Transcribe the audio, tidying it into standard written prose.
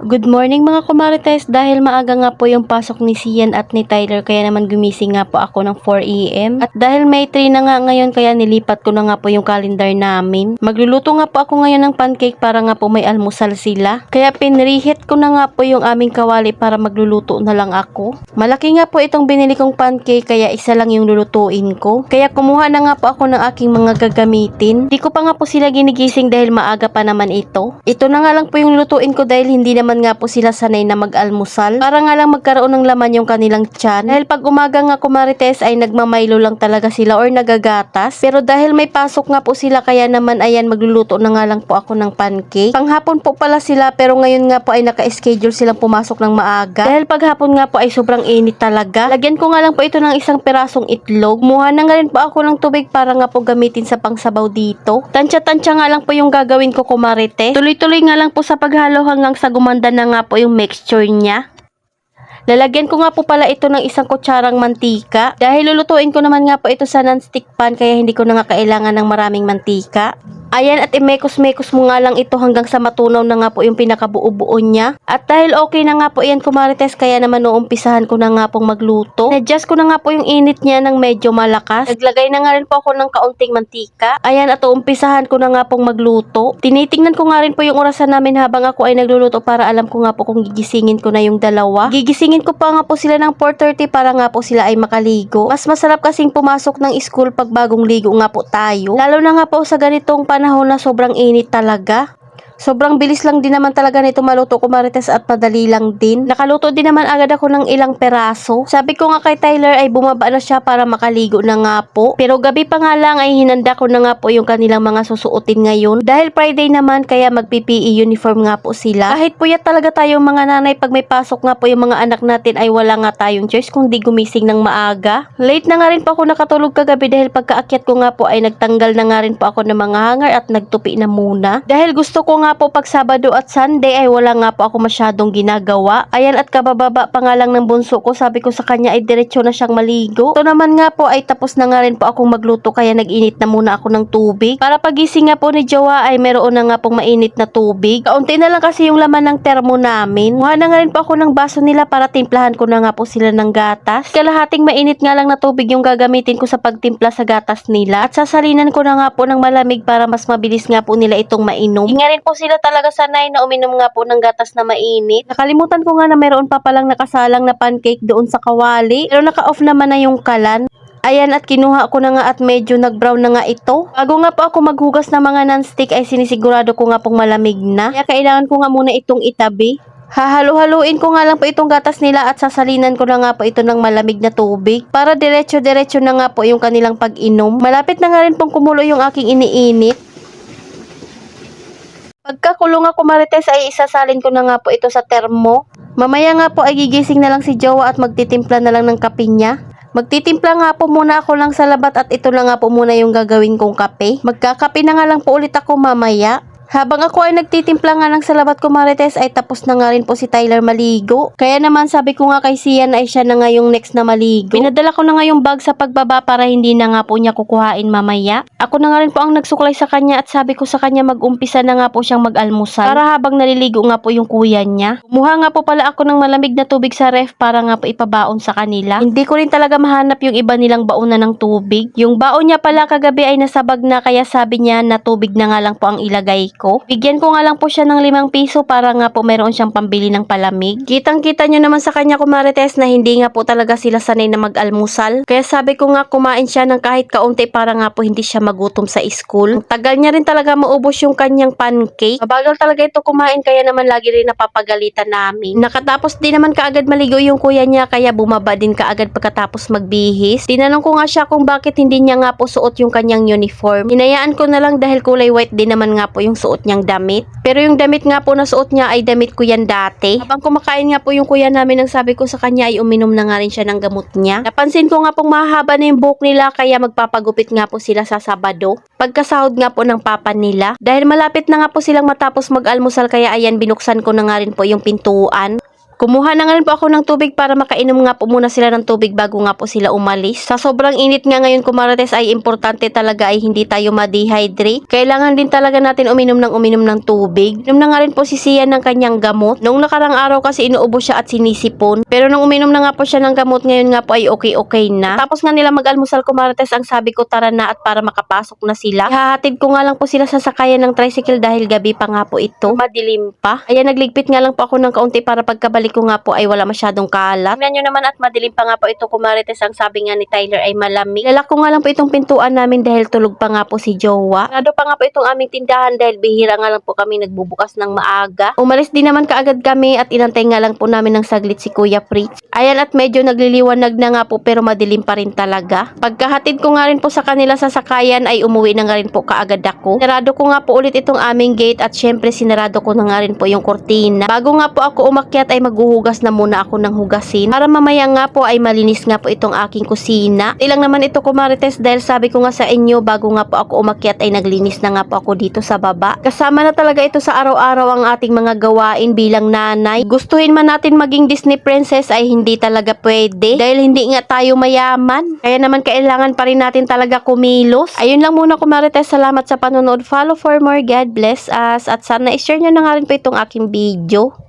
Good morning mga kumarites, dahil maaga nga po yung pasok ni Sian at ni Tyler kaya naman gumising nga po ako ng 4 AM. At dahil May 3 na nga ngayon kaya nilipat ko na nga po yung calendar namin. Magluluto nga po ako ngayon ng pancake para nga po may almusal sila. Kaya pinreheat ko na nga po yung aming kawali para magluluto na lang ako. Malaki nga po itong binili kong pancake kaya isa lang yung lulutuin ko. Kaya kumuha na nga po ako ng aking mga gagamitin. Di ko pa nga po sila ginigising dahil maaga pa naman ito. Ito na nga lang po yung lutuin ko dahil hindi naman nga po sila sanay na mag-almusal. Para nga lang magkaroon ng laman yung kanilang tiyan. Dahil pag umaga nga kumarites ay nagmamaylo lang talaga sila or nagagatas. Pero dahil may pasok nga po sila kaya naman ayan magluluto na nga lang po ako ng pancake. Panghapon po pala sila pero ngayon nga po ay naka-schedule silang pumasok ng maaga. Dahil paghapon nga po ay sobrang init talaga. Lagyan ko nga lang po ito ng isang pirasong itlog. Muha na nga rin po ako ng tubig para nga po gamitin sa pangsabaw dito. Tansya-tansya nga lang po yung gagawin ko kumarites. Tuloy-tuloy nga lang po sa paghalo hanggang sa gumanda na nga po yung mixture niya. Lalagyan ko nga po pala ito ng isang kutsarang mantika. Dahil lulutuin ko naman nga po ito sa non-stick pan kaya hindi ko na nga kailangan ng maraming mantika. Ayan at imekos-mekos mo nga lang ito hanggang sa matunaw na nga po yung pinakabuo-buo niya. At dahil okay na nga po yan kumarites kaya naman uumpisahan ko na nga pong magluto. Adjust ko na nga po yung init niya ng medyo malakas. Naglagay na nga rin po ako ng kaunting mantika. Ayan at uumpisahan ko na nga pong magluto. Tinitingnan ko nga rin po yung orasan namin habang ako ay nagluluto para alam ko nga po kung gigisingin ko na yung dalawa. Gigisingin ko pa nga po sila ng 4:30 para nga po sila ay makaligo. Mas masarap kasing pumasok ng school pag bagong ligo nga po tayo. Lalo na nga po sa ganitong panahon na sobrang init talaga. Sobrang bilis lang din naman talaga nito maluto kumarites at madali lang din. Nakaluto din naman agad ako ng ilang peraso. Sabi ko nga kay Tyler ay bumaba na siya para makaligo na nga po. Pero gabi pa nga lang ay hinanda ko na nga po yung kanilang mga susuotin ngayon. Dahil Friday naman kaya mag-PPE uniform nga po sila. Kahit puyat talaga tayong mga nanay pag may pasok nga po yung mga anak natin ay wala nga tayong choice kundi gumising ng maaga. Late na nga rin po ako nakatulog kagabi dahil pagkaakyat ko nga po ay nagtanggal na nga rin po ako ng mga hanger at nagtupi na muna. Dahil gusto ko nga po pag Sabado at Sunday ay wala nga po ako masyadong ginagawa. Ayan at kabababa pa nga lang ng bunso ko, sabi ko sa kanya ay diretso na siyang maligo. Ito naman nga po ay tapos na nga rin po akong magluto kaya nag-init na muna ako ng tubig. Para pagising nga po ni Jowa ay meron na nga pong mainit na tubig. Kaunti na lang kasi yung laman ng termo namin. Muha na nga rin po ako ng baso nila para timplahan ko na nga po sila ng gatas. Kalahating mainit nga lang na tubig yung gagamitin ko sa pagtimpla sa gatas nila. At sasalinan ko na nga po ng malamig para mas mabilis nga po nila itong mainom. Hindi nga rin po sila talaga sanay na uminom nga po ng gatas na mainit. Nakalimutan ko nga na meron pa palang nakasalang na pancake doon sa kawali. Pero naka-off naman na yung kalan. Ayan at kinuha ko na nga at medyo nag-brown na nga ito. Bago nga po ako maghugas ng mga non-stick ay sinisigurado ko nga pong malamig na. Kaya kailangan ko nga muna itong itabi. Hahalo-haluin ko nga lang po itong gatas nila at sasalinan ko na nga po ito ng malamig na tubig para diretso-diretso na nga po yung kanilang pag-inom. Malapit na nga rin pong kumulo yung aking iniinit. Pagkakulong ako marites ay isasalin ko na nga po ito sa termo. Mamaya nga po ay gigising na lang si Jowa at magtitimpla na lang ng kape niya. Magtitimpla nga po muna ako lang sa labat at ito na nga po muna yung gagawin kong kape. Magkakape na nga lang po ulit ako mamaya. Habang ako ay nagtitimpla nga ng salabat ko marites ay tapos na nga rin po si Tyler maligo. Kaya naman sabi ko nga kay Sian ay siya na nga yung next na maligo. Pinadala ko na nga yung bag sa pagbaba para hindi na nga po niya kukuhain mamaya. Ako na nga rin po ang nagsuklay sa kanya at sabi ko sa kanya mag-umpisa na nga po siyang mag-almusal. Para habang naliligo nga po yung kuya niya. Kumuha nga po pala ako ng malamig na tubig sa ref para nga po ipabaon sa kanila. Hindi ko rin talaga mahanap yung iba nilang baonan ng tubig. Yung baon niya pala kagabi ay nasabag na kaya sabi niya na tubig na nga lang po ang ilagay ko. Bigyan ko nga lang po siya ng 5 piso para nga po meron siyang pambili ng palamig. Kitang-kita nyo naman sa kanya kumarites na hindi nga po talaga sila sanay na mag-almusal. Kaya sabi ko nga kumain siya ng kahit kaunti para nga po hindi siya magutom sa school. Tagal niya rin talaga maubos yung kanyang pancake. Mabagal talaga ito kumain kaya naman lagi rin napapagalitan namin. Nakatapos din naman kaagad maligo yung kuya niya kaya bumaba din kaagad pagkatapos magbihis. Tinanong ko nga siya kung bakit hindi niya nga po suot yung kanyang uniform. Hinayaan ko na lang dahil kulay white din naman nga po yung suot niyang damit. Pero yung damit nga po na suot niya ay damit ko yan dati. Habang kumakain nga po yung kuya namin ang sabi ko sa kanya ay uminom na nga rin siya ng gamot niya. Napansin ko nga pong mahaba na yung buhok nila kaya magpapagupit nga po sila sa Sabado. Pagkasahod nga po ng papa nila. Dahil malapit na nga po silang matapos mag-almusal kaya ayan binuksan ko na nga rin po yung pintuan. Kumuha na nga rin po ako ng tubig para makainom nga po muna sila ng tubig bago nga po sila umalis. Sa sobrang init nga ngayon kumarites ay importante talaga ay hindi tayo ma-dehydrate. Kailangan din talaga natin uminom ng tubig. Inom na nga rin po si Sian ng kanyang gamot. Noong nakarang araw kasi inuubos siya at sinisipon. Pero nung uminom na nga po siya ng gamot ngayon nga po ay okay na. Tapos nga nila mag-almusal kumarites ang sabi ko tara na at para makapasok na sila. Ihahatid ko nga lang po sila sa sakayan ng tricycle dahil gabi pa nga po ito. Madilim pa. Kaya nagligpit nga lang po ako ng kaunti para pagkabalik ko nga po ay wala masyadong kalat. Tingnan nyo naman at madilim pa nga po ito kumarites. Ang sabi nga ni Tyler ay malamig. Lalak ko nga lang po itong pintuan namin dahil tulog pa nga po si Jowa. Sarado pa nga po itong aming tindahan dahil bihira nga lang po kami nagbubukas ng maaga. Umalis din naman kaagad kami at inantay nga lang po namin ng saglit si Kuya Fritz. Ayan at medyo nagliliwanag na nga po pero madilim pa rin talaga. Pagkahatid ko nga rin po sa kanila sa sakayan ay umuwi na nga rin po kaagad ako. Sinarado ko nga po ulit itong aming gate at syempre sinarado ko na nga rin po yung kortina. Bago nga po ako umakyat ay maghuhugas na muna ako ng hugasin para mamaya nga po ay malinis nga po itong aking kusina. Ilang naman ito kumarites dahil sabi ko nga sa inyo bago nga po ako umakyat ay naglinis na nga po ako dito sa baba. Kasama na talaga ito sa araw-araw ang ating mga gawain bilang nanay. Gustuhin man natin maging Disney princess ay hindi talaga pwede dahil hindi nga tayo mayaman. Kaya naman kailangan pa rin natin talaga kumilos. Ayun lang muna kumarites. Salamat sa panonood. Follow for more. God bless us. At sana i-share nyo na nga rin po itong aking video.